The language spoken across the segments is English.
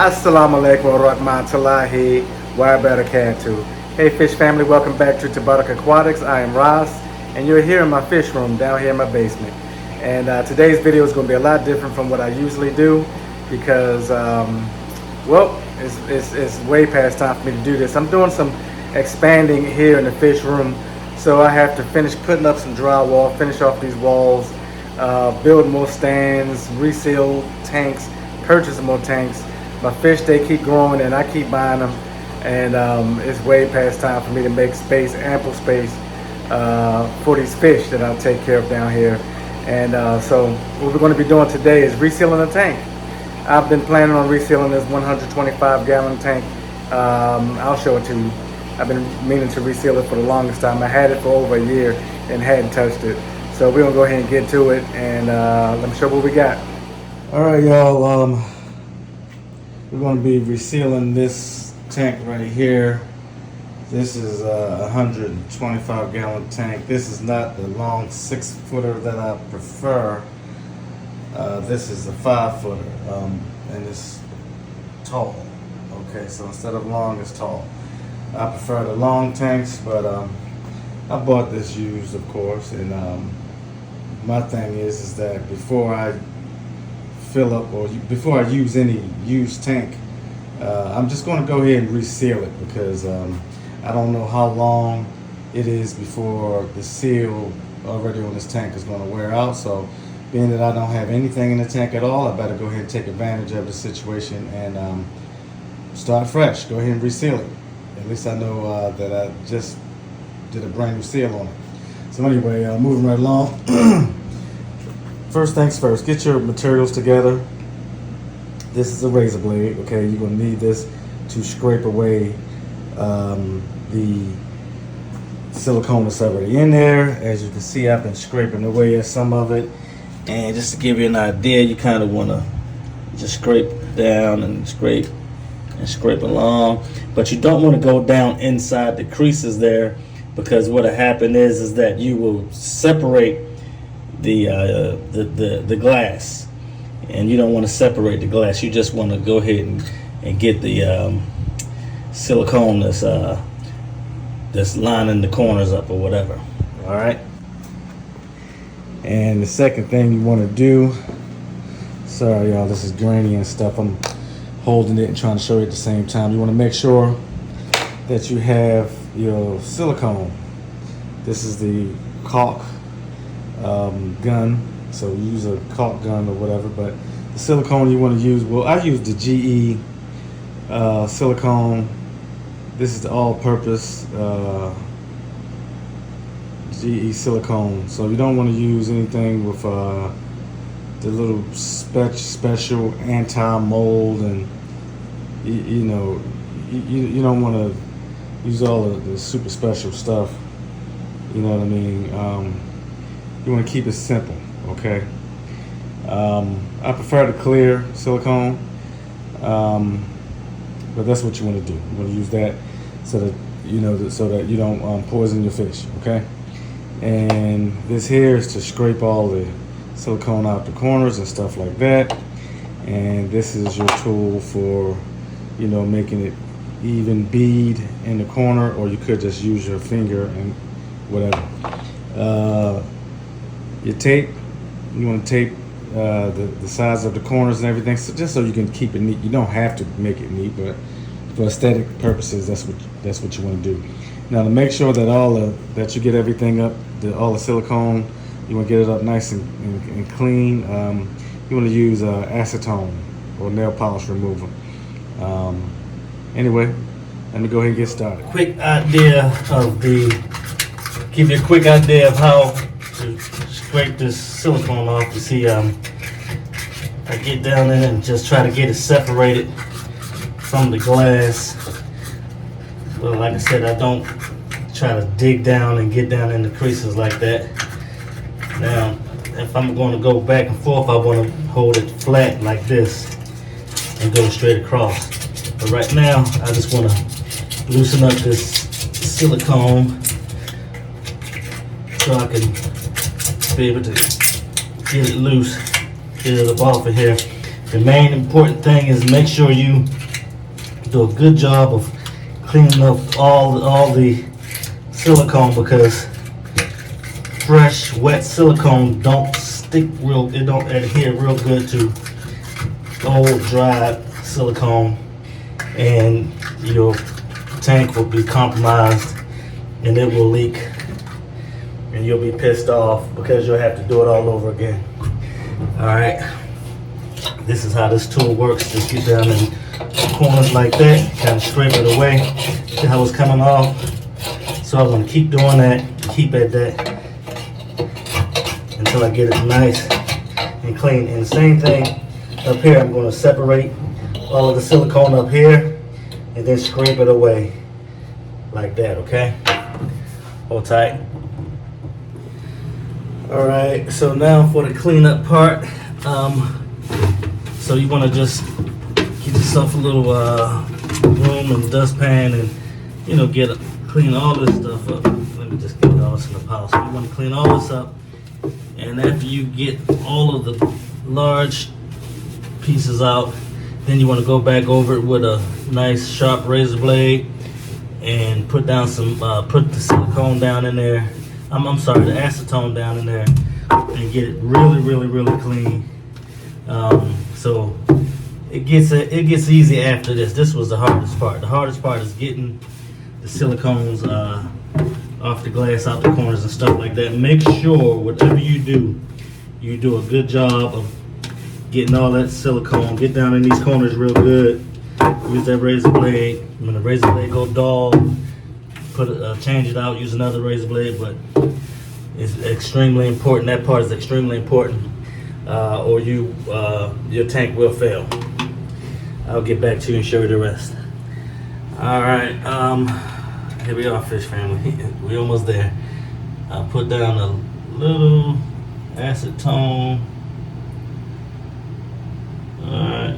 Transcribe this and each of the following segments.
Assalamu alaikum wa rahmatullahi wa barakatuh. Hey fish family, welcome back to Tabarak Aquatics. I am Ross, and you're here in my fish room down here in my basement. And today's video is going to be a lot different from what I usually do because, well, it's way past time for me to do this. I'm doing some expanding here in the fish room, so I have to finish putting up some drywall, finish off these walls, build more stands, reseal tanks, purchase more tanks. My fish, they keep growing and I keep buying them, and it's way past time for me to make space, ample space for these fish that I'll take care of down here. And so what we're going to be doing today is resealing a tank. I've been planning on resealing this 125-gallon tank. I'll show it to you. I've been meaning to reseal it for the longest time. I had it for over a year and hadn't touched it. So we're going to go ahead and get to it, and let me show what we got. All right, y'all. We're going to be resealing this tank right here. This is a 125-gallon tank. This is not the long 6-footer that I prefer. This is a 5-footer, and it's tall. Okay, so instead of long, it's tall. I prefer the long tanks, but I bought this used, of course, and my thing is that before I fill up or before I use any used tank, I'm just going to go ahead and reseal it because I don't know how long it is before the seal already on this tank is going to wear out. So being that I don't have anything in the tank at all, I better go ahead and take advantage of the situation and start fresh. Go ahead and reseal it. At least I know that I just did a brand new seal on it. So anyway, moving right along. First things first, get your materials together. This is a razor blade, okay? You're gonna need this to scrape away the silicone that's already in there. As you can see, I've been scraping away at some of it. And just to give you an idea, you kind of wanna just scrape down and scrape along. But you don't wanna go down inside the creases there, because what'll happen is that you will separate the glass, and you don't want to separate the glass. You just want to go ahead and get the silicone that's lining the corners up or whatever. All right. And the second thing you want to do, sorry y'all, this is grainy and stuff. I'm holding it and trying to show you at the same time. You want to make sure that you have your silicone. This is the caulk gun, so use a caulk gun or whatever, but the silicone you want to use, well, I use the GE silicone. This is the all-purpose GE silicone, so you don't want to use anything with the little special anti-mold, and you know, you don't want to use all of the super special stuff, you know what I mean. You want to keep it simple, okay? I prefer the clear silicone, but that's what you want to do. You want to use that so that you don't poison your fish, okay? And this here is to scrape all the silicone out the corners and stuff like that. And this is your tool for, making it even bead in the corner, or you could just use your finger and whatever. Your tape, you want to tape the sides of the corners and everything, so just so you can keep it neat. You don't have to make it neat, but for aesthetic purposes, that's what you want to do. Now, to make sure that that you get everything up, all the silicone, you want to get it up nice and clean. You want to use acetone or nail polish remover. Anyway, let me go ahead and get started. Give you a quick idea of how to scrape this silicone off. You see, I get down in it and just try to get it separated from the glass. Well, like I said, I don't try to dig down and get down in the creases like that. Now, if I'm going to go back and forth, I want to hold it flat like this and go straight across. But right now, I just want to loosen up this silicone so I can be able to get it loose, get it up off of here. The main important thing is make sure you do a good job of cleaning up all the silicone, because fresh, wet silicone don't stick it don't adhere real good to old, dried silicone, and your tank will be compromised and it will leak, and you'll be pissed off because you'll have to do it all over again. All right, this is how this tool works. Just get down in corners like that, kind of scrape it away. See how it's coming off? So I'm going to keep doing that, keep at that until I get it nice and clean. And the same thing up here, I'm going to separate all of the silicone up here and then scrape it away like that, okay? Hold tight. All right, so now for the cleanup part. So you want to just get yourself a little broom and dustpan, and clean all this stuff up. Let me just get all this in the pile. So you want to clean all this up, and after you get all of the large pieces out, then you want to go back over it with a nice sharp razor blade and put down some put the silicone down in there. I'm sorry, the acetone down in there, and get it really clean. So it gets easy after this. This was the hardest part. The hardest part is getting the silicones off the glass, out the corners and stuff like that. Make sure whatever you do a good job of getting all that silicone. Get down in these corners real good. Use that razor blade. When the razor blade go dull, change it out, use another razor blade. But it's extremely important. That part is extremely important, or your tank will fail. I'll get back to you and show you the rest. All right, here we are, fish family. We're almost there. I'll put down a little acetone. All right,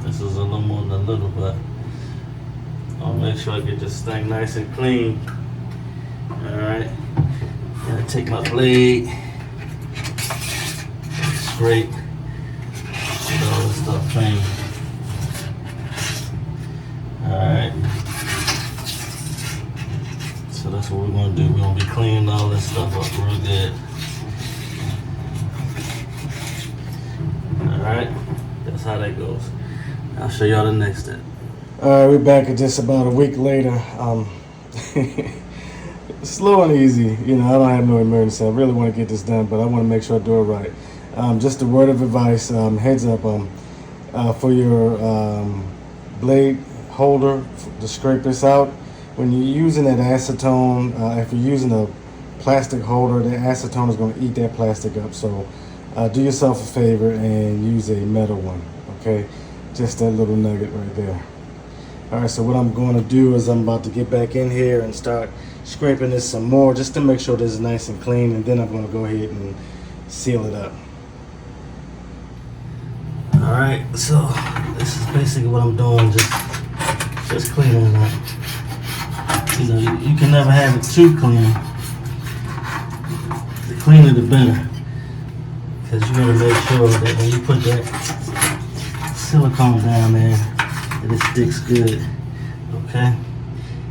this is a little more than a little, but I'll make sure I get this thing nice and clean. All right, gotta take my blade, scrape, get all this stuff clean. Alright, so that's what we're going to do. We're going to be cleaning all this stuff up real good. Alright, that's how that goes. I'll show y'all the next step. Alright, we're back at just about a week later. Slow and easy. I don't have no emergency. I really want to get this done, but I want to make sure I do it right. Just a word of advice, heads up, for your blade holder to scrape this out. When you're using that acetone, if you're using a plastic holder, that acetone is going to eat that plastic up. So do yourself a favor and use a metal one, okay? Just that little nugget right there. All right, so what I'm going to do is I'm about to get back in here and start scraping this some more just to make sure this is nice and clean, and then I'm going to go ahead and seal it up. All right, so this is basically what I'm doing, just cleaning it up. You can never have it too clean. The cleaner the better, because you want to make sure that when you put that silicone down there, that it sticks good. Okay.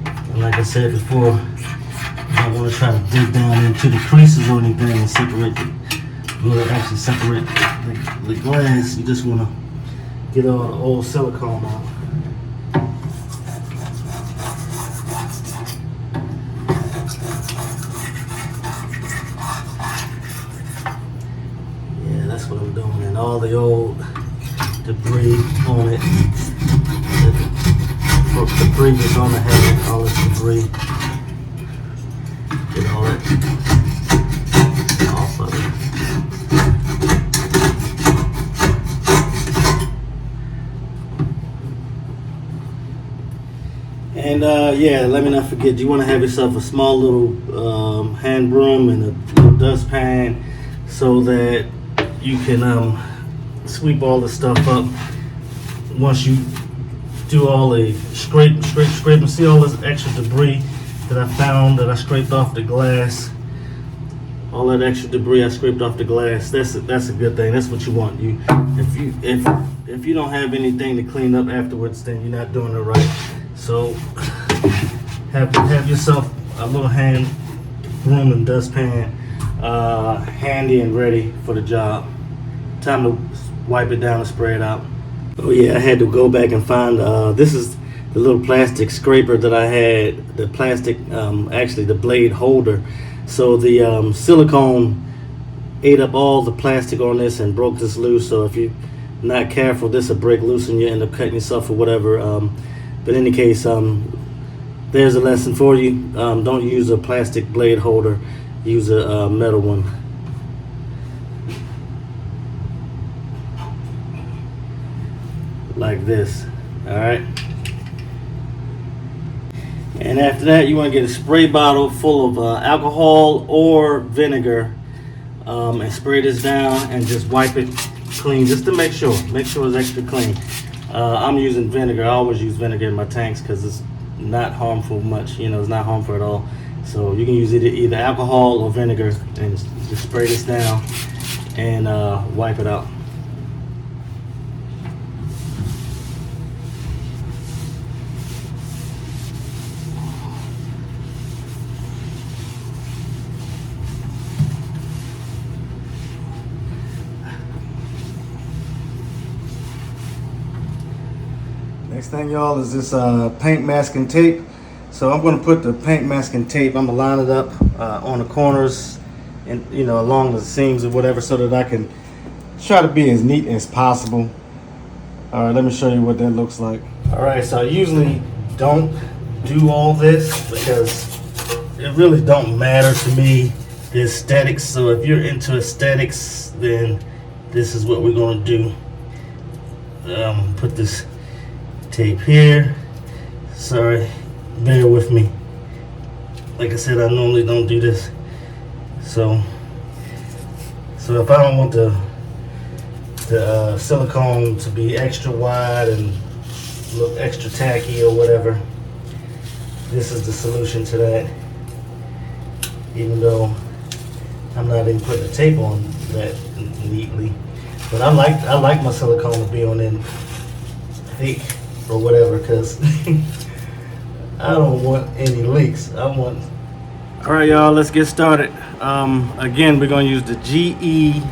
And like I said before, you don't want to try to dig down into the creases or anything and separate actually separate the glass. You just want to get all the old silicone out. That's what I'm doing, and all the old debris on it, the previous owner had all this debris, get all that off of it. And yeah, let me not forget, you want to have yourself a small little hand broom and a little dustpan so that you can sweep all the stuff up. Once you do all the scrape and see all this extra debris that I found that I scraped off the glass. all that extra debris I scraped off the glass. That's a good thing. That's what you want. If you don't have anything to clean up afterwards, then you're not doing it right. So have yourself a little hand broom and dustpan handy and ready for the job. Time to wipe it down and spray it out. Oh yeah, I had to go back and find, this is the little plastic scraper that I had, the plastic, actually the blade holder. So the silicone ate up all the plastic on this and broke this loose. So if you're not careful, this will break loose and you end up cutting yourself or whatever. But in any case, there's a lesson for you. Don't use a plastic blade holder, use a metal one. Like this. Alright. And after that, you want to get a spray bottle full of alcohol or vinegar, and spray this down and just wipe it clean, just to make sure it's extra clean. I'm using vinegar. I always use vinegar in my tanks because it's not harmful much. It's not harmful at all. So you can use either alcohol or vinegar and just spray this down and wipe it out. Next thing, y'all, is this paint masking tape. So I'm going to put the paint masking tape, I'm going to line it up on the corners and along the seams or whatever, so that I can try to be as neat as possible. All right, let me show you what that looks like. All right, so I usually don't do all this because it really don't matter to me, the aesthetics. So if you're into aesthetics, then this is what we're going to do. Put this tape here. Sorry, bear with me. Like I said, I normally don't do this. So if I don't want the silicone to be extra wide and look extra tacky or whatever, this is the solution to that. Even though I'm not even putting the tape on that neatly, but I like my silicone to be on in thick or whatever, because I don't want any leaks. All right, y'all, let's get started. Again, we're going to use the GE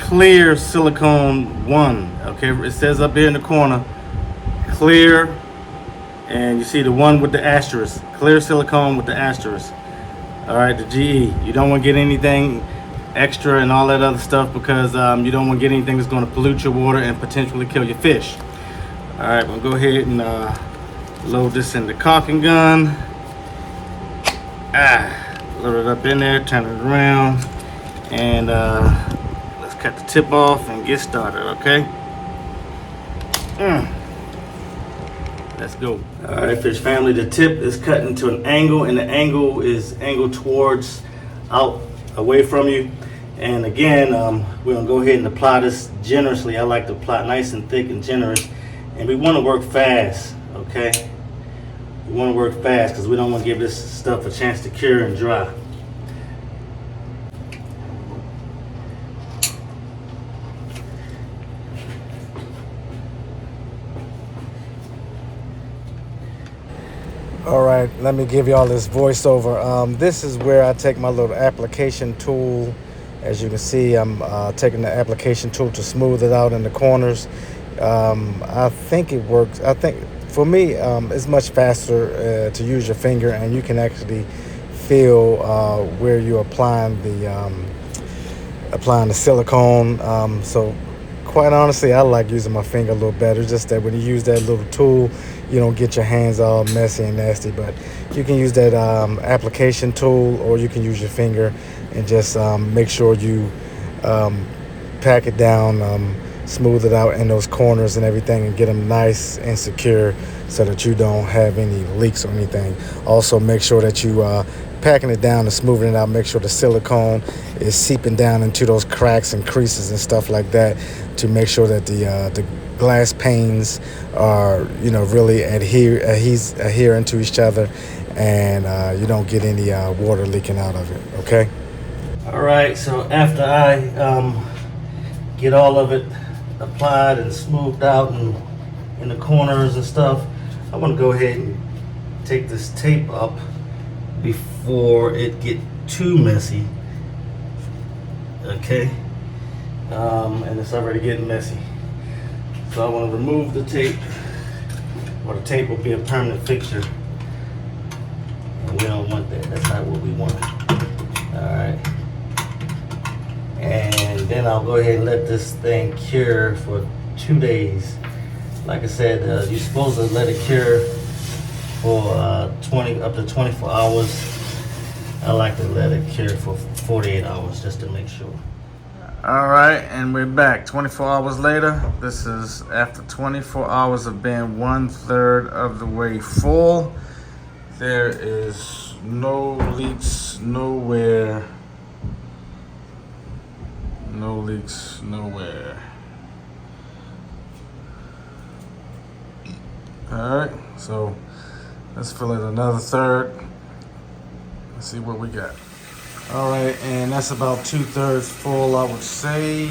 clear silicone 1. Okay, it says up here in the corner, clear, and you see the one with the asterisk, clear silicone with the asterisk. All right, the GE. You don't want to get anything extra and all that other stuff, because you don't want to get anything that's going to pollute your water and potentially kill your fish. All right, we'll go ahead and load this in the caulking gun. Load it up in there, turn it around, and let's cut the tip off and get started, okay? Let's go. All right, fish family, the tip is cut into an angle, and the angle is angled towards away from you. And again, we're gonna go ahead and apply this generously. I like to apply nice and thick and generous. And we want to work fast, okay? We want to work fast because we don't want to give this stuff a chance to cure and dry. All right, let me give y'all this voiceover. This is where I take my little application tool. As you can see, I'm taking the application tool to smooth it out in the corners. I think it works. I think for me, it's much faster to use your finger, and you can actually feel where you're applying the silicone. So quite honestly, I like using my finger a little better. Just that when you use that little tool, you don't get your hands all messy and nasty. But you can use that application tool, or you can use your finger and just make sure you pack it down, smooth it out in those corners and everything, and get them nice and secure so that you don't have any leaks or anything. Also, make sure that you packing it down and smoothing it out, make sure the silicone is seeping down into those cracks and creases and stuff like that, to make sure that the glass panes are really adhering to each other, and you don't get any water leaking out of it. Okay. Alright, so after I get all of it applied and smoothed out and in the corners and stuff, I want to go ahead and take this tape up before it get too messy. Okay, and it's already getting messy, so I want to remove the tape, or the tape will be a permanent fixture, and we don't want that. That's not what we want. Alright, and then I'll go ahead and let this thing cure for 2 days. Like I said, you're supposed to let it cure for up to 24 hours. I like to let it cure for 48 hours just to make sure. All right, and we're back 24 hours later. This is after 24 hours of being 1/3 of the way full. There is no leaks nowhere. No leaks nowhere. All right, so let's fill it another third. Let's see what we got. All right, and that's about 2/3 full, I would say.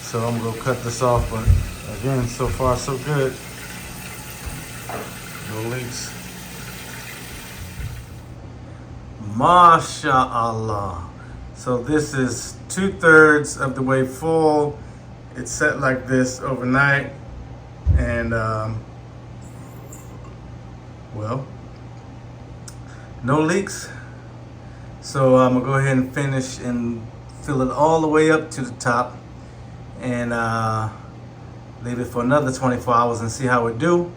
So I'm gonna go cut this off, but again, so far so good. No leaks. MashaAllah. So this is 2/3 of the way full. It's set like this overnight, and well, no leaks. So I'm gonna go ahead and finish and fill it all the way up to the top, and leave it for another 24 hours and see how it do.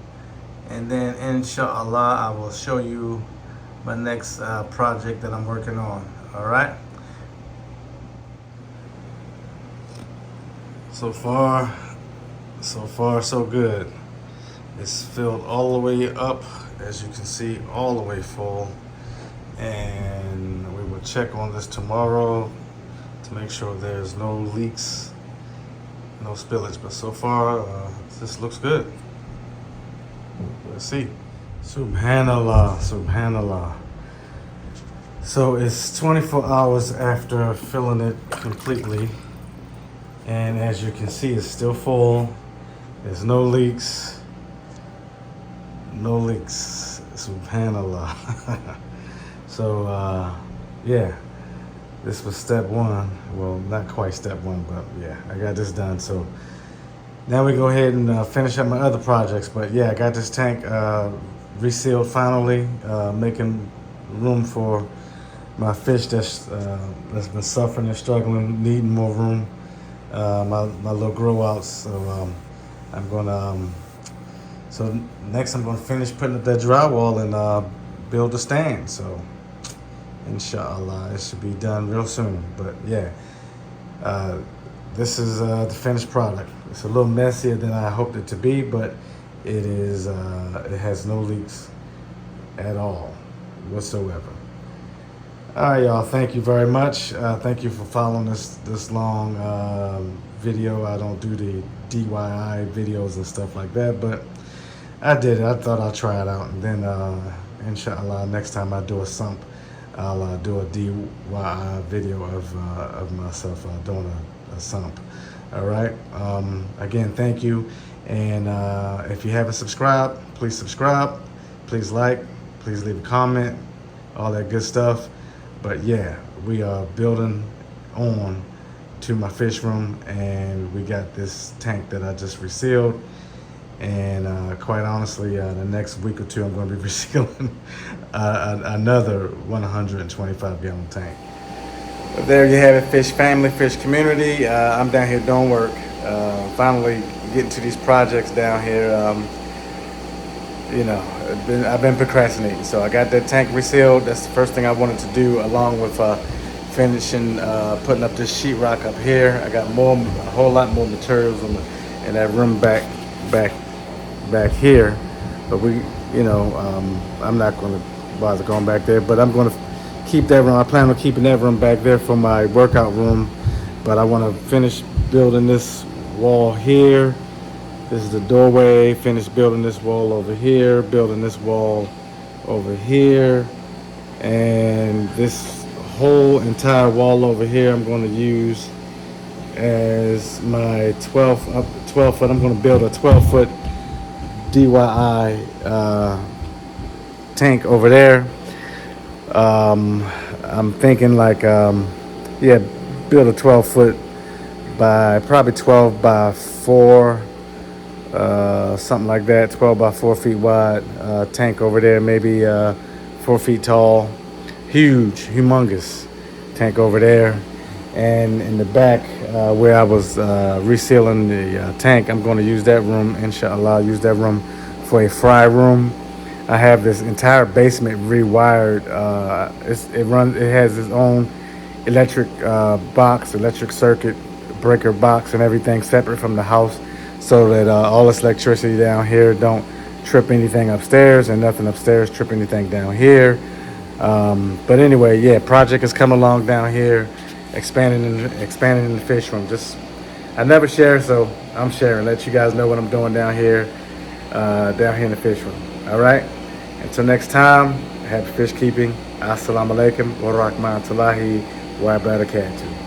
And then inshallah, I will show you my next project that I'm working on. All right. So far so good. It's filled all the way up, as you can see, all the way full. And we will check on this tomorrow to make sure there's no leaks, no spillage. But so far, this looks good. Let's see. Subhanallah, subhanallah. So it's 24 hours after filling it completely. And as you can see, it's still full. There's no leaks. No leaks. Subhanallah. So, yeah, this was step one. Well, not quite step one, but yeah, I got this done. So now we go ahead and finish up my other projects. But yeah, I got this tank resealed finally, making room for my fish that's been suffering and struggling, needing more room. My little grow outs. So I'm gonna. So next, I'm gonna finish putting up that drywall and build a stand. So inshallah, it should be done real soon. But yeah, this is the finished product. It's a little messier than I hoped it to be, but it is. It has no leaks at all whatsoever. All right, y'all. Thank you very much. Thank you for following this long video. I don't do the DIY videos and stuff like that, but I did it. I thought I'd try it out, and then inshallah, next time I do a sump, I'll do a DIY video of myself doing a sump. All right. Again, thank you, and if you haven't subscribed, please subscribe. Please like. Please leave a comment. All that good stuff. But yeah, we are building on to my fish room, and we got this tank that I just resealed. And quite honestly, the next week or two, I'm going to be resealing another 125-gallon tank. But there you have it, fish family, fish community. I'm down here doing work. Finally getting to these projects down here. You know, I've been procrastinating. So I got that tank resealed. That's the first thing I wanted to do, along with finishing putting up this sheetrock up here. I got a whole lot more materials in that room back here. But I'm not going to bother going back there. But I'm going to keep that room. I plan on keeping that room back there for my workout room. But I want to finish building this wall here. This is the doorway. Finish building this wall over here. Building this wall over here. And this whole entire wall over here I'm going to use as my 12 foot. I'm going to build a 12-foot DIY tank over there. I'm thinking like, yeah, build a 12-foot by probably 12 by 4, something like that. 12 by 4 feet wide tank over there, maybe 4 feet tall. Huge, humongous tank over there. And in the back, where I was resealing the tank, I'm going to use that room, inshallah, use that room for a fry room. I have this entire basement rewired. It has its own electric box, electric circuit breaker box, and everything separate from the house, so that all this electricity down here don't trip anything upstairs, and nothing upstairs trip anything down here. But anyway, yeah, project is coming along down here, expanding in the fish room. Just, I never share, so I'm sharing. Let you guys know what I'm doing down here in the fish room. All right. Until next time, happy fish keeping. Assalamu alaikum wa rahmatullahi wa barakatuh.